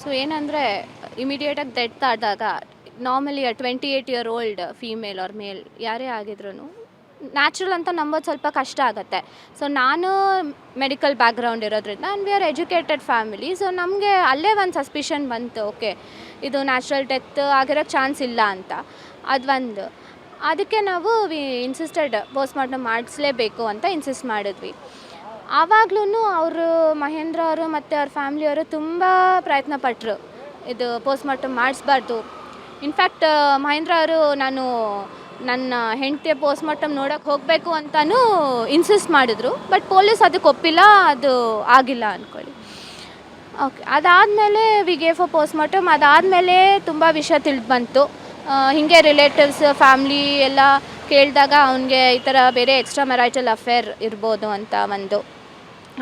So ಏನಂದರೆ ಇಮಿಡಿಯೇಟಾಗಿ death ಆದಾಗ normally 28 year old female or male ಯಾರೇ ಆಗಿದ್ರು ನ್ಯಾಚುರಲ್ ಅಂತ ನಂಬೋದು ಸ್ವಲ್ಪ ಕಷ್ಟ ಆಗುತ್ತೆ. ಸೊ ನಾನು ಮೆಡಿಕಲ್ ಬ್ಯಾಕ್ಗ್ರೌಂಡ್ ಇರೋದ್ರಿಂದ and we are educated family. So ನಮಗೆ ಅಲ್ಲೇ ಒಂದು ಸಸ್ಪಿಷನ್ ಬಂತು, ಓಕೆ ಇದು ನ್ಯಾಚುರಲ್ ಡೆತ್ ಆಗಿರೋಕ್ಕೆ ಚಾನ್ಸ್ ಇಲ್ಲ ಅಂತ. ಅದು ಒಂದು ಅದಕ್ಕೆ ನಾವು ಇನ್ಸಿಸ್ಟೆಡ್ ಪೋಸ್ಟ್ಮಾರ್ಟಮ್ ಮಾಡಿಸ್ಲೇಬೇಕು ಅಂತ ಇನ್ಸಿಸ್ಟ್ ಮಾಡಿದ್ವಿ. ಆವಾಗ್ಲೂ ಅವರು ಮಹೇಂದ್ರ ಅವರು ಮತ್ತು ಅವ್ರ ಫ್ಯಾಮ್ಲಿಯವರು ತುಂಬ ಪ್ರಯತ್ನ ಪಟ್ಟರು, ಇದು ಪೋಸ್ಟ್ಮಾರ್ಟಮ್ ಮಾಡಿಸ್ಬಾರ್ದು. ಇನ್ಫ್ಯಾಕ್ಟ್ ಮಹೇಂದ್ರ ಅವರು ನನ್ನ ಹೆಂಡತಿಯ ಪೋಸ್ಟ್ಮಾರ್ಟಮ್ ನೋಡೋಕ್ಕೆ ಹೋಗಬೇಕು ಅಂತಲೂ ಇನ್ಸಿಸ್ಟ್ ಮಾಡಿದ್ರು. ಬಟ್ ಪೊಲೀಸ್ ಅದಕ್ಕೆ ಒಪ್ಪಿಲ್ಲ, ಅದು ಆಗಿಲ್ಲ ಅಂದ್ಕೊಳ್ಳಿ. ಓಕೆ, ಅದಾದಮೇಲೆ ವಿ ಗೇವ್ ಅ ಪೋಸ್ಟ್ಮಾರ್ಟಮ್. ಅದಾದಮೇಲೆ ತುಂಬ ವಿಷಯ ತಿಳಿದು ಬಂತು. ಹೀಗೆ ರಿಲೇಟಿವ್ಸ್ ಫ್ಯಾಮ್ಲಿ ಎಲ್ಲ ಕೇಳಿದಾಗ ಅವನಿಗೆ ಈ ಥರ ಬೇರೆ ಎಕ್ಸ್ಟ್ರಾ ಮ್ಯಾರಿಟಲ್ ಅಫೇರ್ ಇರ್ಬೋದು ಅಂತ ಒಂದು.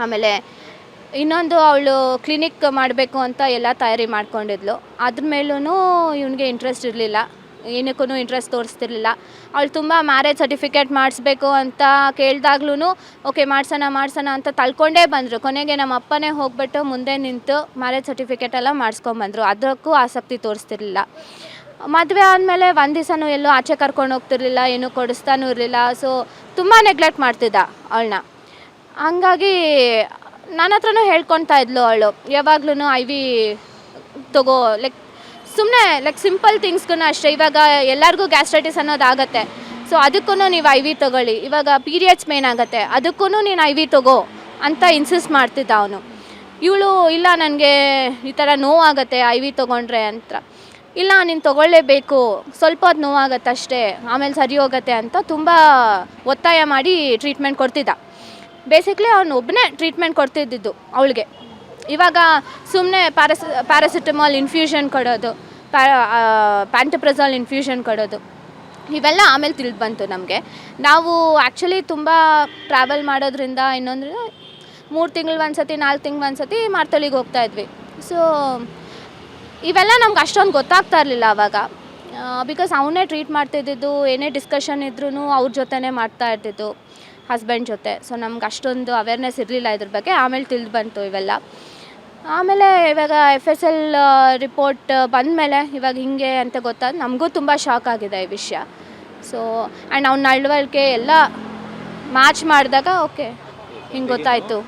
ಆಮೇಲೆ ಇನ್ನೊಂದು, ಅವಳು ಕ್ಲಿನಿಕ್ ಮಾಡಬೇಕು ಅಂತ ಎಲ್ಲ ತಯಾರಿ ಮಾಡ್ಕೊಂಡಿದ್ಲು. ಅದ್ರ ಮೇಲೂ ಇವನಿಗೆ ಇಂಟ್ರೆಸ್ಟ್ ಇರಲಿಲ್ಲ, ಏನಕ್ಕೂ ಇಂಟ್ರೆಸ್ಟ್ ತೋರಿಸ್ತಿರ್ಲಿಲ್ಲ. ಅವಳು ತುಂಬ ಮ್ಯಾರೇಜ್ ಸರ್ಟಿಫಿಕೇಟ್ ಮಾಡಿಸ್ಬೇಕು ಅಂತ ಕೇಳಿದಾಗ್ಲೂ ಓಕೆ ಮಾಡ್ಸೋಣ ಅಂತ ತಳ್ಕೊಂಡೇ ಬಂದರು. ಕೊನೆಗೆ ನಮ್ಮ ಅಪ್ಪನೇ ಹೋಗ್ಬಿಟ್ಟು ಮುಂದೆ ನಿಂತು ಮ್ಯಾರೇಜ್ ಸರ್ಟಿಫಿಕೇಟೆಲ್ಲ ಮಾಡಿಸ್ಕೊಂಬಂದರು. ಅದಕ್ಕೂ ಆಸಕ್ತಿ ತೋರಿಸ್ತಿರ್ಲಿಲ್ಲ. ಮದುವೆ ಆದಮೇಲೆ ಒಂದು ದಿವಸನೂ ಎಲ್ಲೂ ಆಚೆ ಕರ್ಕೊಂಡು ಹೋಗ್ತಿರ್ಲಿಲ್ಲ, ಏನೂ ಕೊಡಿಸ್ತಾನೂ ಇರಲಿಲ್ಲ. ಸೊ ತುಂಬ ನೆಗ್ಲೆಕ್ಟ್ ಮಾಡ್ತಿದ್ದ ಅವಳನ್ನ. ಹಂಗಾಗಿ ನನ್ನ ಹತ್ರನೂ ಹೇಳ್ಕೊತಾ ಇದ್ಲು ಅವಳು ಯಾವಾಗ್ಲೂ, ಐ ವಿ ತಗೋ, ಸುಮ್ಮನೆ ಸಿಂಪಲ್ ಥಿಂಗ್ಸ್ಗೂ ಅಷ್ಟೇ. ಇವಾಗ ಎಲ್ಲರಿಗೂ ಗ್ಯಾಸ್ಟ್ರೈಟಿಸ್ ಅನ್ನೋದಾಗತ್ತೆ, ಸೊ ಅದಕ್ಕೂ ನೀವು ಐ ವಿ ತೊಗೊಳ್ಳಿ. ಇವಾಗ ಪೀರಿಯಡ್ಸ್ ಮೇನ್ ಆಗುತ್ತೆ, ಅದಕ್ಕೂ ನೀನು ಐ ವಿ ತಗೋ ಅಂತ ಇನ್ಸಿಸ್ಟ್ ಮಾಡ್ತಿದ್ದ ಅವನು. ಇವಳು ಇಲ್ಲ, ನನಗೆ ಈ ಥರ ನೋವಾಗುತ್ತೆ ಐ ವಿ ತೊಗೊಂಡ್ರೆ ಅಂತ. ಇಲ್ಲ, ನೀನು ತೊಗೊಳ್ಳೇಬೇಕು, ಸ್ವಲ್ಪ ಹೊತ್ತು ನೋವಾಗತ್ತೆ ಅಷ್ಟೇ, ಆಮೇಲೆ ಸರಿ ಹೋಗುತ್ತೆ ಅಂತ ತುಂಬ ಒತ್ತಾಯ ಮಾಡಿ ಟ್ರೀಟ್ಮೆಂಟ್ ಕೊಡ್ತಿದ್ದ. ಬೇಸಿಕ್ಲಿ ಅವನು ಒಬ್ಬನೇ ಟ್ರೀಟ್ಮೆಂಟ್ ಕೊಡ್ತಿದ್ದಿದ್ದು ಅವಳಿಗೆ. ಇವಾಗ ಸುಮ್ಮನೆ ಪ್ಯಾರಾಸಿಟಮಾಲ್ ಇನ್ಫ್ಯೂಷನ್ ಕೊಡೋದು, ಪ್ಯಾಂಟಪ್ರಜಾಲ್ ಇನ್ಫ್ಯೂಷನ್ ಕೊಡೋದು, ಇವೆಲ್ಲ ಆಮೇಲೆ ತಿಳಿದು ಬಂತು ನಮಗೆ. ನಾವು ಆ್ಯಕ್ಚುಲಿ ತುಂಬ ಟ್ರಾವೆಲ್ ಮಾಡೋದ್ರಿಂದ ಇನ್ನೊಂದು 3 ತಿಂಗಳು ಒಂದ್ಸತಿ 4 ತಿಂಗಳು ಒಂದ್ಸತಿ ಮಾರ್ತಳ್ಳಿಗೆ ಹೋಗ್ತಾಯಿದ್ವಿ. ಸೊ ಇವೆಲ್ಲ ನಮ್ಗೆ ಅಷ್ಟೊಂದು ಗೊತ್ತಾಗ್ತಾ ಇರಲಿಲ್ಲ ಆವಾಗ, ಬಿಕಾಸ್ ಅವನೇ ಟ್ರೀಟ್ ಮಾಡ್ತಿದ್ದಿದ್ದು. ಏನೇ ಡಿಸ್ಕಷನ್ ಇದ್ರೂ ಅವ್ರ ಜೊತೆನೇ ಮಾಡ್ತಾ ಇರ್ತಿದ್ದು, ಹಸ್ಬೆಂಡ್ ಜೊತೆ. ಸೊ ನಮ್ಗೆ ಅಷ್ಟೊಂದು ಅವೇರ್ನೆಸ್ ಇರಲಿಲ್ಲ ಇದ್ರ ಬಗ್ಗೆ. ಆಮೇಲೆ ತಿಳಿದು ಬಂತು ಇವೆಲ್ಲ. ಆಮೇಲೆ ಇವಾಗ FSL ರಿಪೋರ್ಟ್ ಬಂದಮೇಲೆ ಇವಾಗ ಹಿಂಗೆ ಅಂತ ಗೊತ್ತಾದ ನಮಗೂ ತುಂಬ ಶಾಕ್ ಆಗಿದೆ ಈ ವಿಷಯ. ಸೊ ಆ್ಯಂಡ್ ಅವ್ನ ನಡವಳಿಕೆ ಎಲ್ಲ ಮ್ಯಾಚ್ ಮಾಡಿದಾಗ ಓಕೆ ಹಿಂಗೆ ಗೊತ್ತಾಯಿತು.